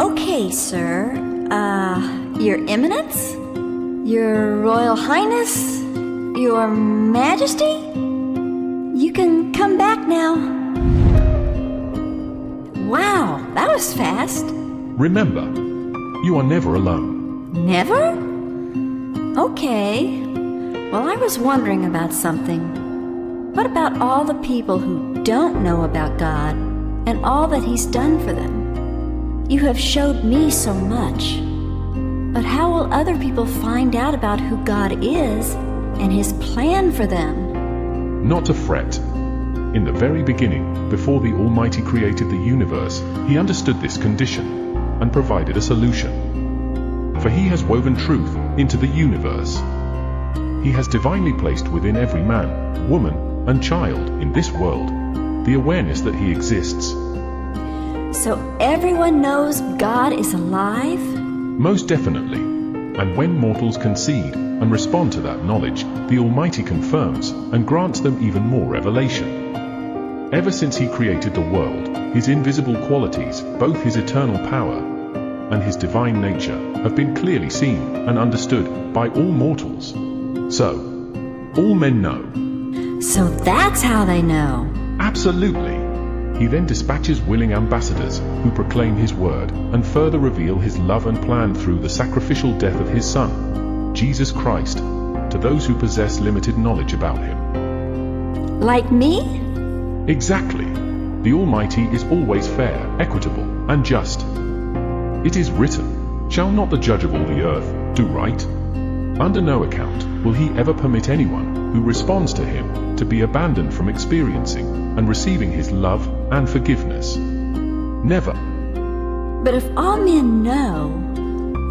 Okay, sir. Your Eminence? Your Royal Highness? Your Majesty? You can come back now. Wow, that was fast. Remember, you are never alone. Never? Okay. Well, I was wondering about something. What about all the people who don't know about God and all that He's done for them? You have showed me so much. But how will other people find out about who God is and His plan for them? Not to fret. In the very beginning, before the Almighty created the universe, He understood this condition and provided a solution. For He has woven truth into the universe. He has divinely placed within every man, woman, and child in this world the awareness that He exists. So everyone knows God is alive? Most definitely. And when mortals concede and respond to that knowledge, the Almighty confirms and grants them even more revelation. Ever since He created the world, His invisible qualities, both His eternal power and His divine nature, have been clearly seen and understood by all mortals. So, all men know. So that's how they know. Absolutely. He then dispatches willing ambassadors who proclaim His word and further reveal His love and plan through the sacrificial death of His Son, Jesus Christ, to those who possess limited knowledge about Him. Like me? Exactly. The Almighty is always fair, equitable, and just. It is written, "Shall not the judge of all the earth do right?" Under no account will He ever permit anyone who responds to Him to be abandoned from experiencing and receiving His love and forgiveness. Never. But if all men know,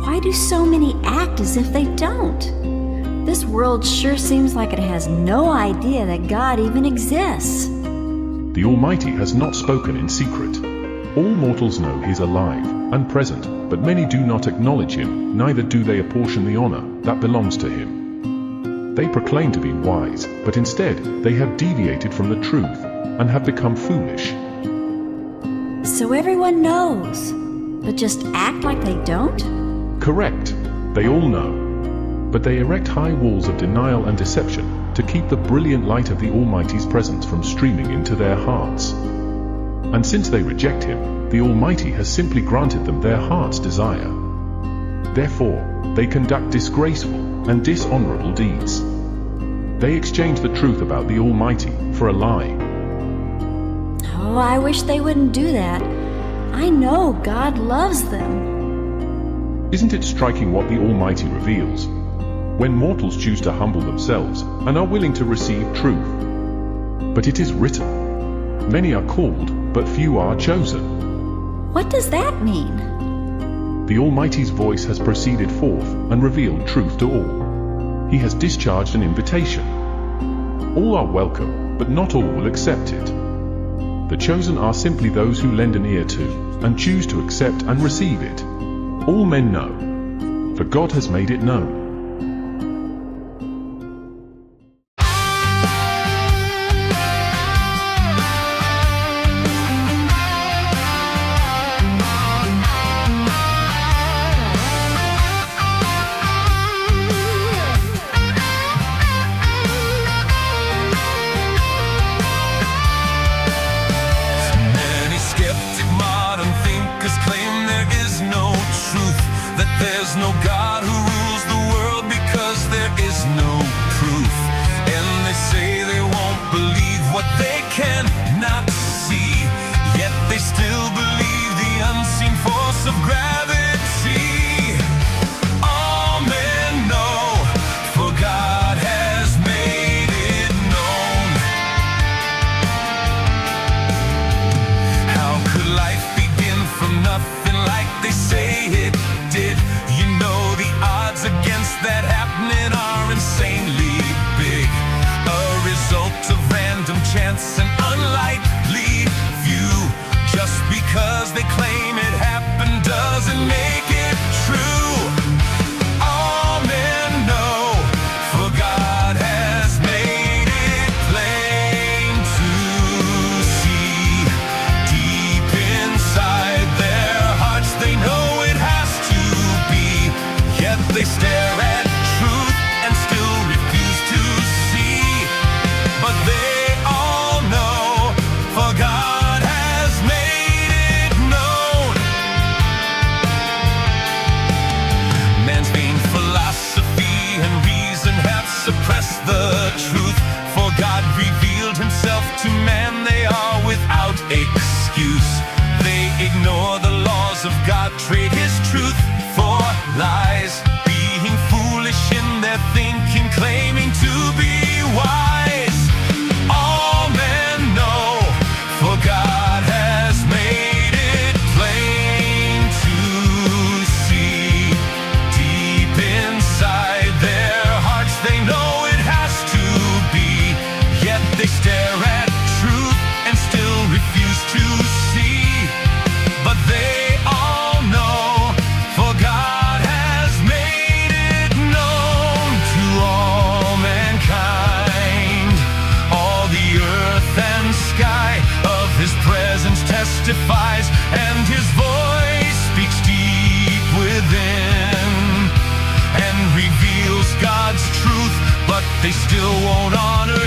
why do so many act as if they don't? This world sure seems like it has no idea that God even exists. The Almighty has not spoken in secret. All mortals know He is alive and present, but many do not acknowledge Him, neither do they apportion the honor that belongs to Him. They proclaim to be wise, but instead they have deviated from the truth and have become foolish. So everyone knows, but just act like they don't? Correct. They all know. But they erect high walls of denial and deception to keep the brilliant light of the Almighty's presence from streaming into their hearts. And since they reject Him, the Almighty has simply granted them their heart's desire. Therefore, they conduct disgraceful and dishonorable deeds. They exchange the truth about the Almighty for a lie. Oh, I wish they wouldn't do that. I know God loves them. Isn't it striking what the Almighty reveals? When mortals choose to humble themselves and are willing to receive truth. But it is written, "Many are called, but few are chosen." What does that mean? The Almighty's voice has proceeded forth and revealed truth to all. He has discharged an invitation. All are welcome, but not all will accept it. The chosen are simply those who lend an ear to and choose to accept and receive it. All men know, for God has made it known. There's no God who rules the world because there is no proof. And they say they won't believe what they cannot see, yet they still believe the unseen force of gravity. All men know, for God has made it known. How could life begin from nothing like they say it did? You know the odds against that happening are insanely big. A result of random chance and unlikely view. Just because they claim it happened doesn't make it true. All men know, for God has made it plain to see. Deep inside their hearts they know testifies, and his voice speaks deep within and reveals God's truth, but they still won't honor